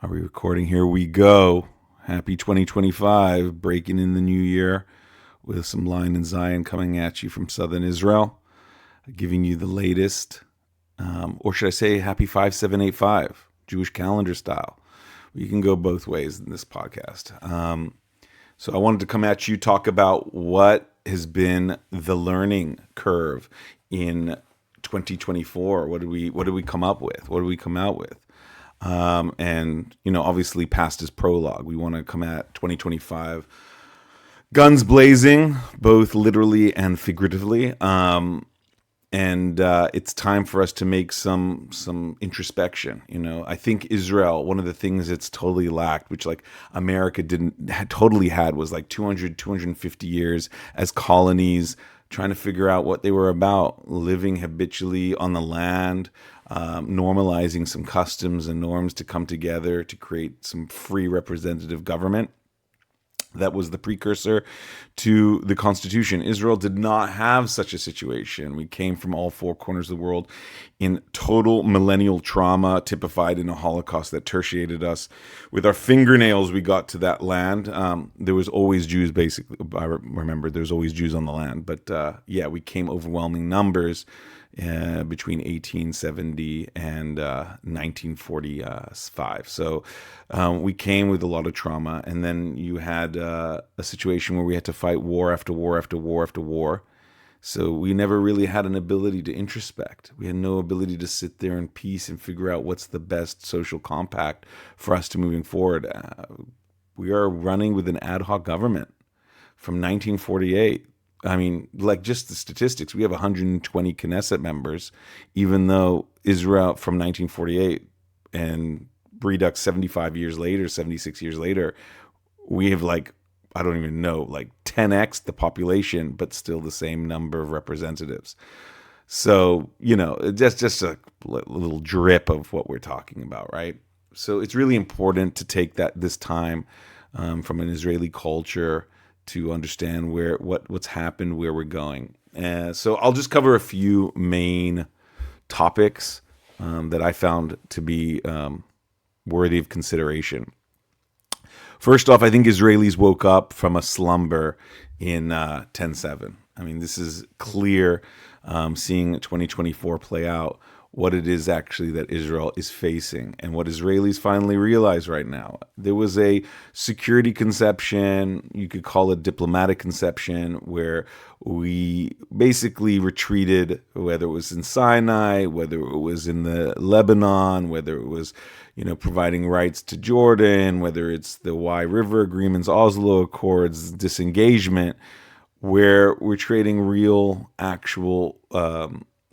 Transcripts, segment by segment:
Are we recording? Here we go. Happy 2025, breaking in the new year with some Line and Zion coming at you from southern Israel, giving you the latest, or should I say happy 5785, Jewish calendar style. You can go both ways in this podcast. So I wanted to come at you, talk about what has been the learning curve in 2024. What did we come up with? What did we come out with? And obviously past is prologue. We want to come at 2025 guns blazing, both literally and figuratively. And it's time for us to make some introspection. I think Israel, one of the things it's totally lacked, which like America totally had, was like 250 years as colonies, trying to figure out what they were about, living habitually on the land, normalizing some customs and norms to come together to create some free representative government. That was the precursor to the Constitution. Israel did not have such a situation. We came from all four corners of the world in total millennial trauma, typified in a Holocaust that tertiated us. With our fingernails, we got to that land. There was always Jews, basically. I remember there was always Jews on the land. But we came overwhelming numbers between 1870 and 1945. So we came with a lot of trauma. And then you had a situation where we had to fight war after war after war after war. So we never really had an ability to introspect. We had no ability to sit there in peace and figure out what's the best social compact for us to moving forward. We are running with an ad hoc government from 1948. I mean, like just the statistics, we have 120 Knesset members, even though Israel from 1948 and Redux 75 years later, 76 years later, we have like, I don't even know, like 10x the population, but still the same number of representatives. So, just a little drip of what we're talking about, right? So it's really important to take this time from an Israeli culture to understand what's happened, where we're going. So I'll just cover a few main topics that I found to be worthy of consideration. First off, I think Israelis woke up from a slumber in 10/7. I mean, this is clear, seeing 2024 play out, what it is actually that Israel is facing and what Israelis finally realize right now. There was a security conception, you could call it diplomatic conception, where we basically retreated, whether it was in Sinai, whether it was in the Lebanon, whether it was, providing rights to Jordan, whether it's the Y River agreements, Oslo Accords, disengagement, where we're trading real, actual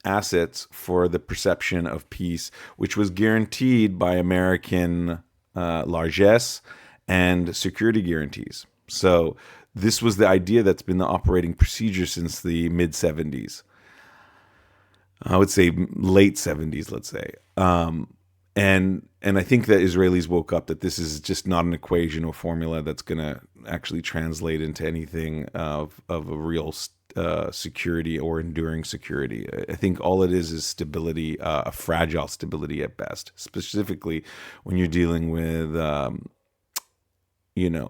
assets for the perception of peace, which was guaranteed by American largesse and security guarantees. So this was the idea that's been the operating procedure since the mid 70s. I would say late 70s, let's say. And I think that Israelis woke up that this is just not an equation or formula that's going to actually translate into anything of a real security or enduring security. I think all it is stability, a fragile stability at best, specifically when you're dealing with,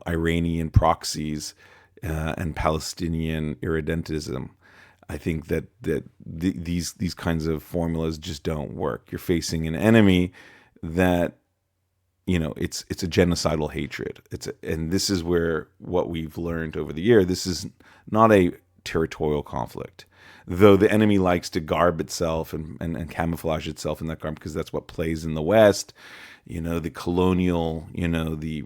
Iranian proxies and Palestinian irredentism. I think that these kinds of formulas just don't work. You're facing an enemy that it's a genocidal hatred. And this is where what we've learned over the year. This is not a territorial conflict, though the enemy likes to garb itself and camouflage itself in that garb because that's what plays in the West. The colonial, the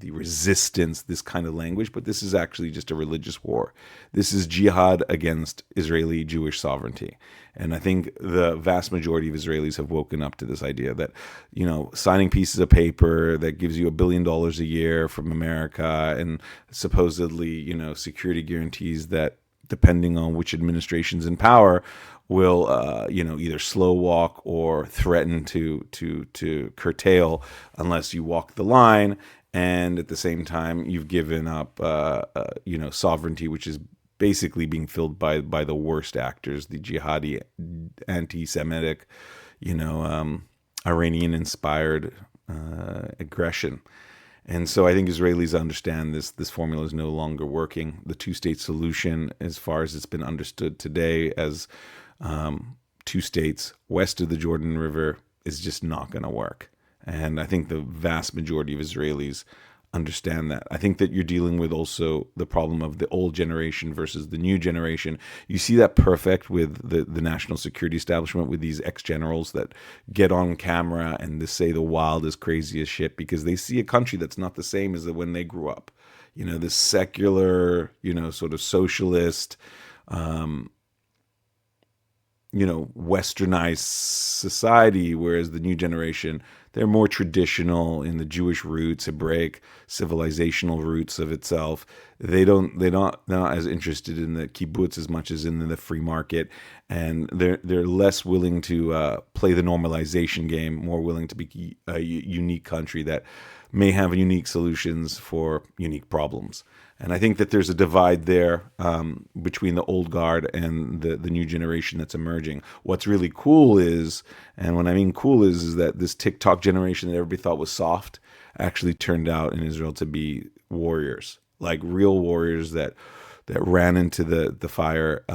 resistance, this kind of language. But this is actually just a religious war. This is jihad against Israeli Jewish sovereignty. And I think the vast majority of Israelis have woken up to this idea that, signing pieces of paper that gives you $1 billion a year from America and supposedly, security guarantees that, depending on which administration's in power, will either slow walk or threaten to curtail unless you walk the line. And at the same time, you've given up sovereignty, which is basically being filled by the worst actors, the jihadi, anti-Semitic, Iranian-inspired aggression. And so I think Israelis understand this formula is no longer working. The two-state solution, as far as it's been understood today as two states west of the Jordan River, is just not going to work. And I think the vast majority of Israelis understand that. I think that you're dealing with also the problem of the old generation versus the new generation. You see that perfect with the national security establishment, with these ex-generals that get on camera and they say the wildest, craziest shit because they see a country that's not the same as when they grew up. You know, this secular, sort of socialist, westernized society, whereas the new generation, they're more traditional in the Jewish roots, Hebraic civilizational roots of itself. They're not as interested in the kibbutz as much as in the free market, and they're less willing to play the normalization game, more willing to be a unique country that may have unique solutions for unique problems. And I think that there's a divide there between the old guard and the new generation that's emerging. What's really cool is, and what I mean cool is that this TikTok generation that everybody thought was soft actually turned out in Israel to be warriors, like real warriors that ran into the fire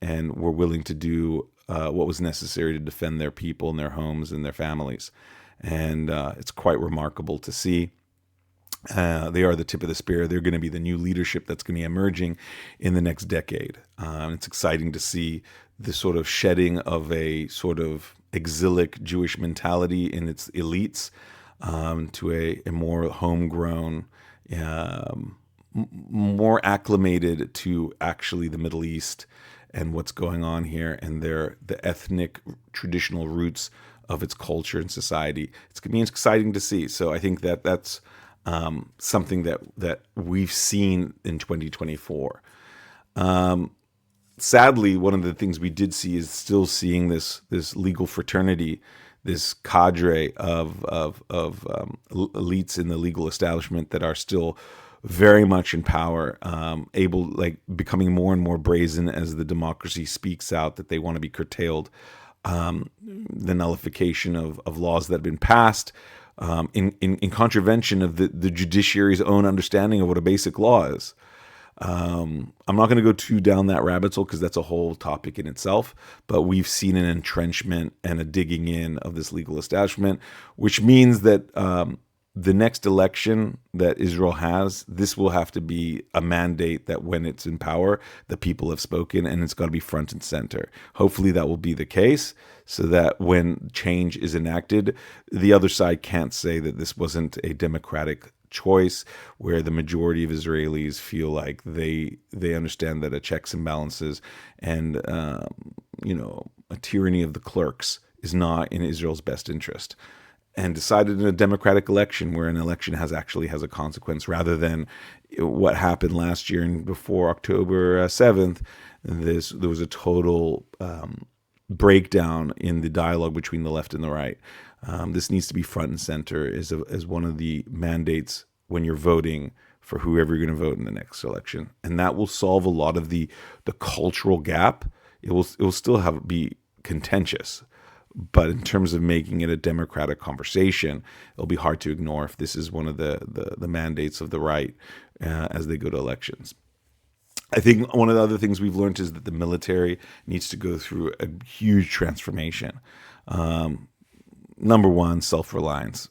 and were willing to do what was necessary to defend their people and their homes and their families. And it's quite remarkable to see. They are the tip of the spear. They're going to be the new leadership that's going to be emerging in the next decade. It's exciting to see the sort of shedding of a sort of exilic Jewish mentality in its elites to a more homegrown, more acclimated to actually the Middle East and what's going on here and the ethnic traditional roots of its culture and society. It's going to be exciting to see. So I think that that's something that we've seen in 2024. Sadly, one of the things we did see is still seeing this legal fraternity, this cadre of elites in the legal establishment that are still very much in power, becoming more and more brazen as the democracy speaks out that they want to be curtailed. The nullification of laws that have been passed, in contravention of the judiciary's own understanding of what a basic law is. I'm not going to go too down that rabbit hole because that's a whole topic in itself, but we've seen an entrenchment and a digging in of this legal establishment, which means that the next election that Israel has, this will have to be a mandate that when it's in power, the people have spoken, and it's got to be front and center. Hopefully that will be the case so that when change is enacted, the other side can't say that this wasn't a democratic choice, where the majority of Israelis feel like they understand that a checks and balances and a tyranny of the clerks is not in Israel's best interest, and decided in a democratic election where an election has a consequence, rather than what happened last year and before October 7th. There was a total breakdown in the dialogue between the left and the right. This needs to be front and center as one of the mandates when you're voting for whoever you're going to vote in the next election, and that will solve a lot of the cultural gap. It will still be contentious, but in terms of making it a democratic conversation, it'll be hard to ignore if this is one of the mandates of the right as they go to elections. I think one of the other things we've learned is that the military needs to go through a huge transformation. Number one, self-reliance.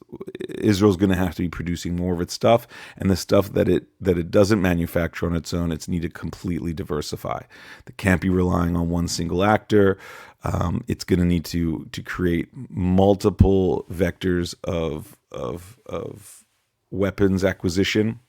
Israel's going to have to be producing more of its stuff, and the stuff that it doesn't manufacture on its own, it's needed to completely diversify. It can't be relying on one single actor. It's going to need to create multiple vectors of weapons acquisition.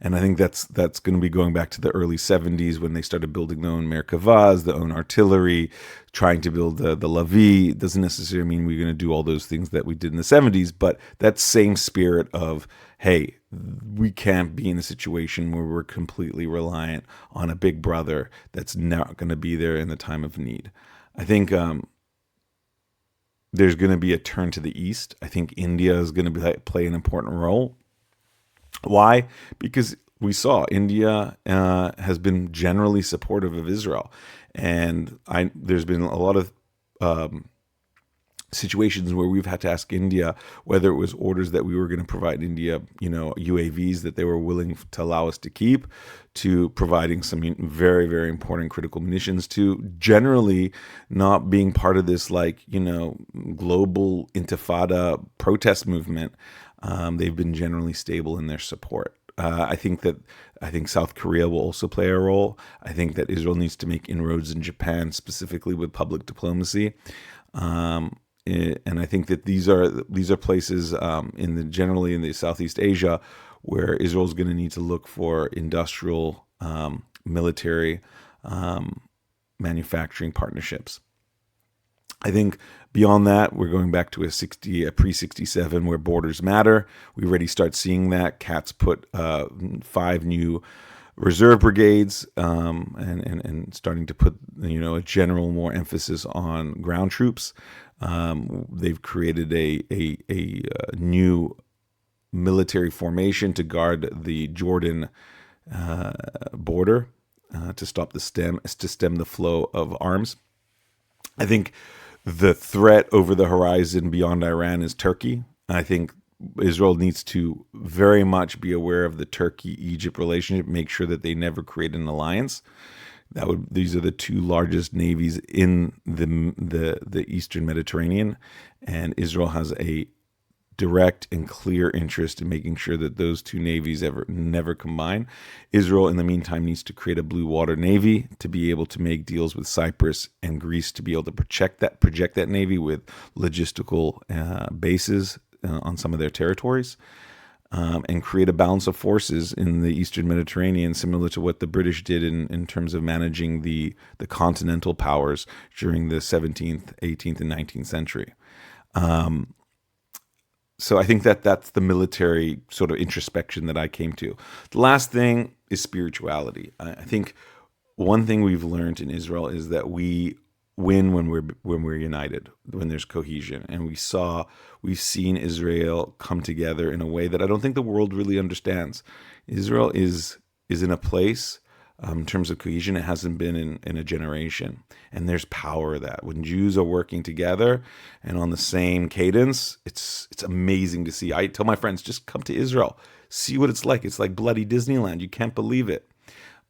And I think that's going to be going back to the early 70s when they started building their own Merkavas, their own artillery, trying to build the Lavi. It doesn't necessarily mean we're going to do all those things that we did in the 70s, but that same spirit of, hey, we can't be in a situation where we're completely reliant on a big brother that's not going to be there in the time of need. I think there's going to be a turn to the east. I think India is going to play an important role. Why? Because we saw India has been generally supportive of Israel, and there's been a lot of situations where we've had to ask India whether it was orders that we were going to provide India, UAVs that they were willing to allow us to keep, to providing some very, very important critical munitions, to generally not being part of this global intifada protest movement. They've been generally stable in their support. I think South Korea will also play a role. I think that Israel needs to make inroads in Japan, specifically with public diplomacy. And I think that these are places generally in the Southeast Asia where Israel is going to need to look for industrial, military, manufacturing partnerships. I think beyond that, we're going back to a pre-67 where borders matter. We already start seeing that. Katz put 5 new reserve brigades, and starting to put a general more emphasis on ground troops. They've created a new military formation to guard the Jordan border, to stem the flow of arms. I think the threat over the horizon beyond Iran is Turkey. I think Israel needs to very much be aware of the Turkey-Egypt relationship, make sure that they never create an alliance. These are the 2 largest navies in the Eastern Mediterranean, and Israel has a direct and clear interest in making sure that those 2 navies never combine. Israel, in the meantime, needs to create a blue water navy to be able to make deals with Cyprus and Greece to be able to project that navy with logistical bases on some of their territories, and create a balance of forces in the Eastern Mediterranean, similar to what the British did in terms of managing the continental powers during the 17th, 18th, and 19th century. So I think that's the military sort of introspection that I came to. The last thing is spirituality. I think one thing we've learned in Israel is that we win when we're united, when there's cohesion. And we've seen Israel come together in a way that I don't think the world really understands. Israel is in a place, in terms of cohesion, it hasn't been in a generation. And there's power in that. When Jews are working together and on the same cadence, it's amazing to see. I tell my friends, just come to Israel. See what it's like. It's like bloody Disneyland. You can't believe it.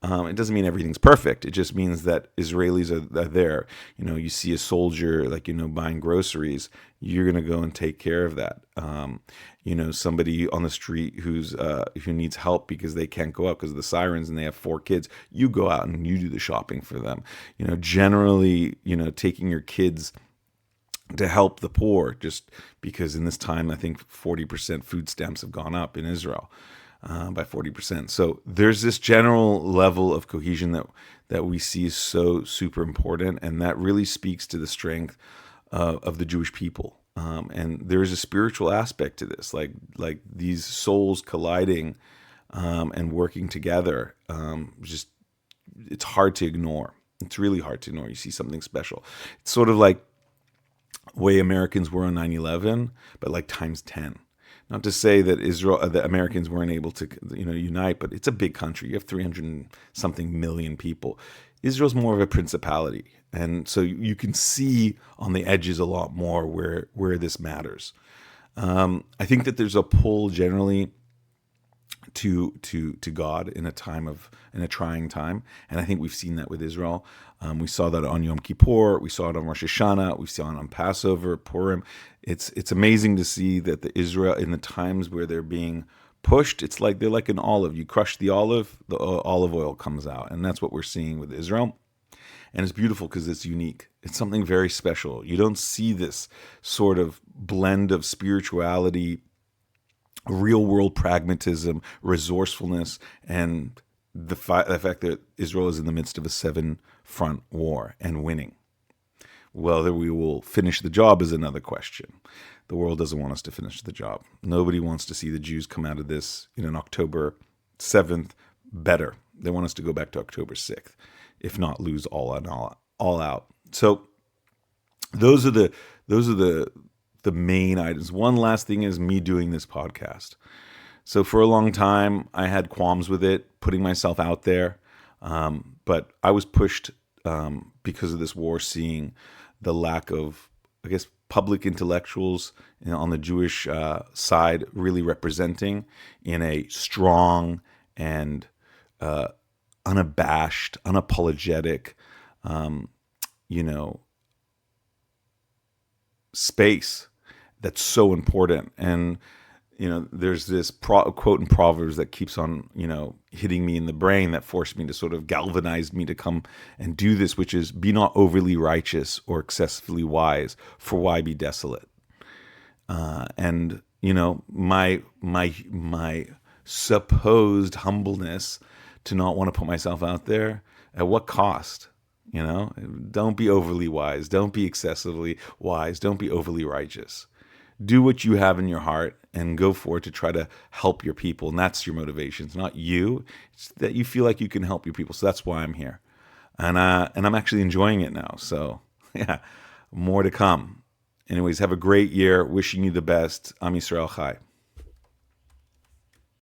It doesn't mean everything's perfect. It just means that Israelis are there. You see a soldier, buying groceries, you're going to go and take care of that. Somebody on the street who needs help because they can't go out because of the sirens and they have 4 kids, you go out and you do the shopping for them. Generally, taking your kids to help the poor, just because in this time, I think 40% food stamps have gone up in Israel. By 40%. So there's this general level of cohesion that we see is so super important, and that really speaks to the strength of the Jewish people. And there's a spiritual aspect to this, like these souls colliding and working together. It's hard to ignore. It's really hard to ignore. You see something special. It's sort of like the way Americans were on 9/11, but like times 10. Not to say that the Americans weren't able to, unite, but it's a big country. You have 300 and something million people. Israel's more of a principality, and so you can see on the edges a lot more where this matters. I think that there's a pull generally to God in a trying time, and I think we've seen that with Israel. We saw that on Yom Kippur, we saw it on Rosh Hashanah, we saw it on Passover, Purim. It's amazing to see that the Israel in the times where they're being pushed, it's like they're like an olive. You crush the olive oil comes out, and that's what we're seeing with Israel. And it's beautiful because it's unique. It's something very special. You don't see this sort of blend of spirituality, real world pragmatism, resourcefulness, and the fact that Israel is in the midst of a 7-front war and winning. Whether we will finish the job is another question. The world doesn't want us to finish the job. Nobody wants to see the Jews come out of this on October 7th better. They want us to go back to October 6th, if not lose all out. So those are the main items. One last thing is me doing this podcast. So for a long time, I had qualms with it, putting myself out there. But I was pushed because of this war, seeing the lack of, I guess, public intellectuals on the Jewish side really representing in a strong and unabashed, unapologetic, you know, space that's so important. And there's this quote in Proverbs that keeps on, hitting me in the brain, that forced me to sort of galvanize me to come and do this, which is, be not overly righteous or excessively wise, for why be desolate? And my supposed humbleness to not want to put myself out there, at what cost? Don't be overly wise. Don't be excessively wise. Don't be overly righteous. Do what you have in your heart and go for it to try to help your people. And that's your motivation. It's not you. It's that you feel like you can help your people. So that's why I'm here. And I'm actually enjoying it now. So yeah, more to come. Anyways, have a great year. Wishing you the best. Am Yisrael Chai.